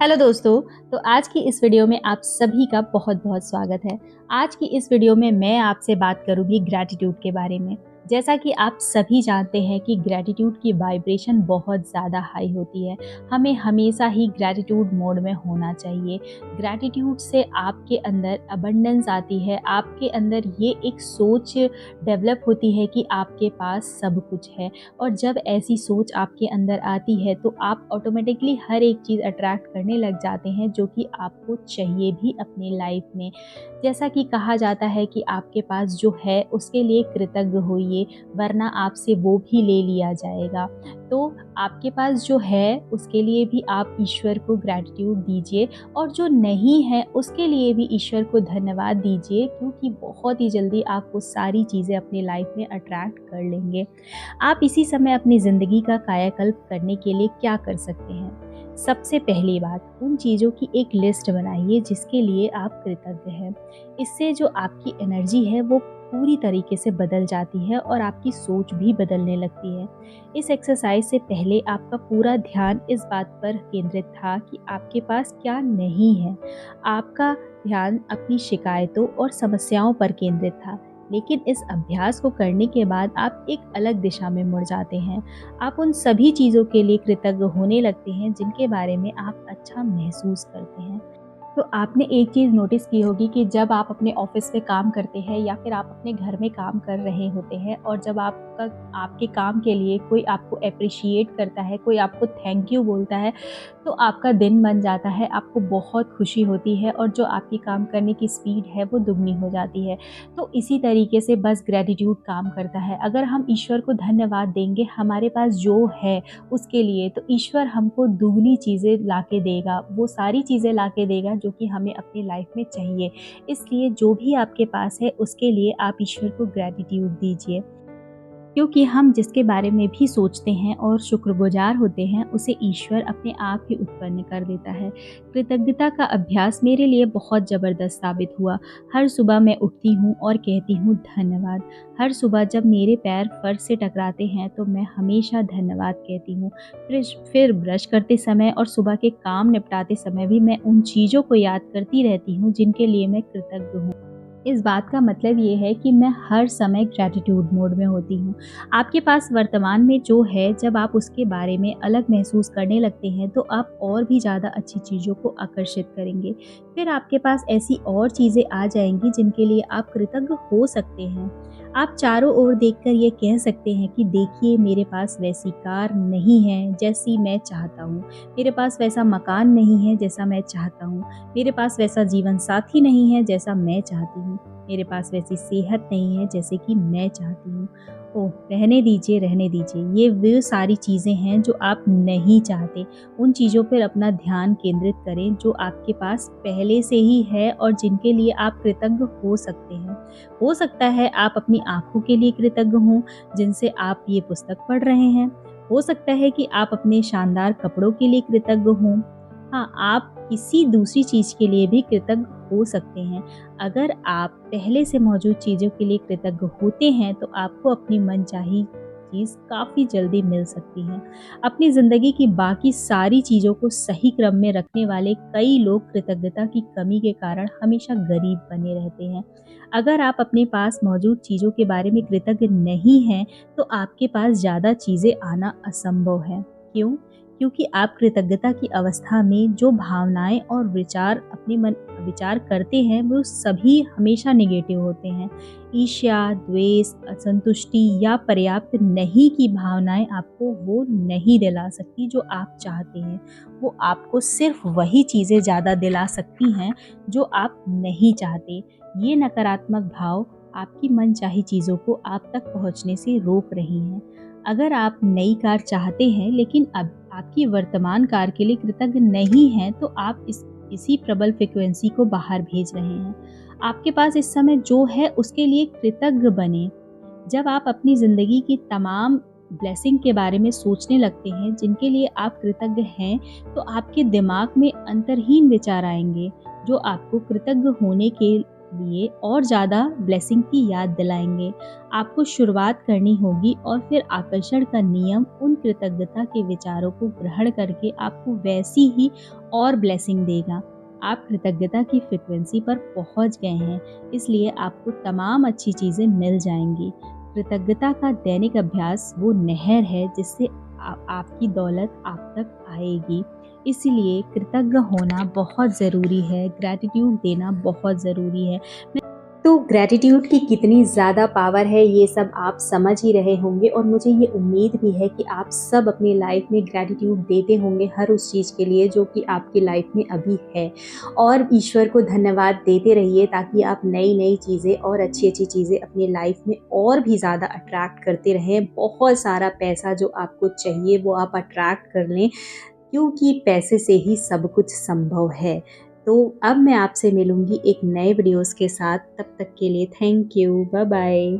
Hello दोस्तों। तो आज की इस वीडियो में आप सभी का बहुत बहुत स्वागत है। आज की इस वीडियो में मैं आपसे बात करूंगी ग्रैटिट्यूड के बारे में। जैसा कि आप सभी जानते हैं कि ग्रैटिट्यूड की वाइब्रेशन बहुत ज़्यादा हाई होती है। हमें हमेशा ही ग्रैटिट्यूड मोड में होना चाहिए। ग्रैटिट्यूड से आपके अंदर अबंडेंस आती है, आपके अंदर ये एक सोच डेवलप होती है कि आपके पास सब कुछ है। और जब ऐसी सोच आपके अंदर आती है तो आप ऑटोमेटिकली हर एक चीज़ अट्रैक्ट करने लग जाते हैं जो कि आपको चाहिए भी अपनी लाइफ में। जैसा कि कहा जाता है कि आपके पास जो है उसके लिए कृतज्ञ होइए, वरना आपसे वो भी ले लिया जाएगा। तो आपके पास जो है उसके लिए भी आप ईश्वर को ग्रैटिट्यूड दीजिए, और जो नहीं है उसके लिए भी ईश्वर को धन्यवाद दीजिए, क्योंकि बहुत ही जल्दी आप वो सारी चीज़ें अपनी लाइफ में अट्रैक्ट कर लेंगे। आप इसी समय अपनी ज़िंदगी का कायाकल्प करने के लिए क्या कर सकते हैं? सबसे पहली बात, उन चीज़ों की एक लिस्ट बनाइए जिसके लिए आप कृतज्ञ हैं। इससे जो आपकी एनर्जी है वो पूरी तरीके से बदल जाती है और आपकी सोच भी बदलने लगती है। इस एक्सरसाइज से पहले आपका पूरा ध्यान इस बात पर केंद्रित था कि आपके पास क्या नहीं है। आपका ध्यान अपनी शिकायतों और समस्याओं पर केंद्रित था। लेकिन इस अभ्यास को करने के बाद आप एक अलग दिशा में मुड़ जाते हैं। आप उन सभी चीज़ों के लिए कृतज्ञ होने लगते हैं जिनके बारे में आप अच्छा महसूस करते हैं। तो आपने एक चीज़ नोटिस की होगी कि जब आप अपने ऑफिस में काम करते हैं या फिर आप अपने घर में काम कर रहे होते हैं, और जब आपके काम के लिए कोई आपको अप्रिशिएट करता है, कोई आपको थैंक यू बोलता है, तो आपका दिन बन जाता है, आपको बहुत खुशी होती है और जो आपकी काम करने की स्पीड है वो दुगनी हो जाती है। तो इसी तरीके से बस ग्रैटिट्यूड काम करता है। अगर हम ईश्वर को धन्यवाद देंगे हमारे पास जो है उसके लिए, तो ईश्वर हमको दुगनी चीज़ें ला के देगा, वो सारी चीज़ें ला के देगा जो कि हमें अपनी लाइफ में चाहिए। इसलिए जो भी आपके पास है उसके लिए आप ईश्वर को ग्रैटिट्यूड दीजिए, क्योंकि हम जिसके बारे में भी सोचते हैं और शुक्रगुजार होते हैं उसे ईश्वर अपने आप ही उत्पन्न कर देता है। कृतज्ञता का अभ्यास मेरे लिए बहुत ज़बरदस्त साबित हुआ। हर सुबह मैं उठती हूँ और कहती हूँ धन्यवाद। हर सुबह जब मेरे पैर फर्श से टकराते हैं तो मैं हमेशा धन्यवाद कहती हूँ। फिर ब्रश करते समय और सुबह के काम निपटाते समय भी मैं उन चीज़ों को याद करती रहती हूँ जिनके लिए मैं कृतज्ञ हूँ। इस बात का मतलब ये है कि मैं हर समय ग्रैटिट्यूड मोड में होती हूँ। आपके पास वर्तमान में जो है, जब आप उसके बारे में अलग महसूस करने लगते हैं तो आप और भी ज़्यादा अच्छी चीज़ों को आकर्षित करेंगे। फिर आपके पास ऐसी और चीज़ें आ जाएंगी जिनके लिए आप कृतज्ञ हो सकते हैं। आप चारों ओर देखकर ये कह सकते हैं कि देखिए, मेरे पास वैसी कार नहीं है जैसी मैं चाहता हूँ, मेरे पास वैसा मकान नहीं है जैसा मैं चाहता हूँ, मेरे पास वैसा जीवन साथी नहीं है जैसा मैं चाहती हूँ, मेरे पास वैसी सेहत नहीं है जैसे कि मैं चाहती हूँ। ओह, रहने दीजिए, रहने दीजिए। ये वो सारी चीज़ें हैं जो आप नहीं चाहते। उन चीज़ों पर अपना ध्यान केंद्रित करें जो आपके पास पहले से ही है और जिनके लिए आप कृतज्ञ हो सकते हैं। हो सकता है आप अपनी आँखों के लिए कृतज्ञ हों, जिनसे आप ये पुस्तक पढ़ रहे हैं। हो सकता है कि आप अपने शानदार कपड़ों के लिए कृतज्ञ हों। हाँ, आप किसी दूसरी चीज़ के लिए भी कृतज्ञ हो सकते हैं। अगर आप पहले से मौजूद चीज़ों के लिए कृतज्ञ होते हैं तो आपको अपनी मनचाही चीज़ काफ़ी जल्दी मिल सकती है। अपनी ज़िंदगी की बाकी सारी चीज़ों को सही क्रम में रखने वाले कई लोग कृतज्ञता की कमी के कारण हमेशा गरीब बने रहते हैं। अगर आप अपने पास मौजूद चीज़ों के बारे में कृतज्ञ नहीं हैं तो आपके पास ज़्यादा चीज़ें आना असंभव है। क्यों? क्योंकि आप कृतज्ञता की अवस्था में जो भावनाएं और विचार करते हैं वो सभी हमेशा नेगेटिव होते हैं। ईर्ष्या, द्वेष, असंतुष्टि या पर्याप्त नहीं की भावनाएं आपको वो नहीं दिला सकती जो आप चाहते हैं। वो आपको सिर्फ वही चीज़ें ज़्यादा दिला सकती हैं जो आप नहीं चाहते। ये नकारात्मक भाव आपकी मनचाही चीज़ों को आप तक पहुंचने से रोक रही हैं। अगर आप नई कार चाहते हैं लेकिन अब आपकी वर्तमान कार के लिए कृतज्ञ नहीं हैं तो आप इसी प्रबल फ्रिक्वेंसी को बाहर भेज रहे हैं। आपके पास इस समय जो है उसके लिए कृतज्ञ बने। जब आप अपनी ज़िंदगी की तमाम ब्लेसिंग के बारे में सोचने लगते हैं जिनके लिए आप कृतज्ञ हैं, तो आपके दिमाग में अंतर्हीन विचार आएंगे जो आपको कृतज्ञ होने के लिए और ज़्यादा ब्लेसिंग की याद दिलाएंगे। आपको शुरुआत करनी होगी और फिर आकर्षण का नियम उन कृतज्ञता के विचारों को ग्रहण करके आपको वैसी ही और ब्लेसिंग देगा। आप कृतज्ञता की फ्रिक्वेंसी पर पहुंच गए हैं, इसलिए आपको तमाम अच्छी चीज़ें मिल जाएंगी। कृतज्ञता का दैनिक अभ्यास वो नहर है जिससे आपकी दौलत आप तक आएगी। इसीलिए कृतज्ञ होना बहुत ज़रूरी है, ग्रैटिट्यूड देना बहुत ज़रूरी है। तो ग्रैटिट्यूड की कितनी ज़्यादा पावर है ये सब आप समझ ही रहे होंगे, और मुझे ये उम्मीद भी है कि आप सब अपनी लाइफ में ग्रैटिट्यूड देते होंगे हर उस चीज़ के लिए जो कि आपकी लाइफ में अभी है, और ईश्वर को धन्यवाद देते रहिए ताकि आप नई नई चीज़ें और अच्छी अच्छी चीज़ें अपनी लाइफ में और भी ज़्यादा अट्रैक्ट करते रहें। बहुत सारा पैसा जो आपको चाहिए वो आप अट्रैक्ट कर लें, क्योंकि पैसे से ही सब कुछ संभव है। तो अब मैं आपसे मिलूँगी एक नए वीडियोज़ के साथ, तब तक के लिए थैंक यू, बाय बाय।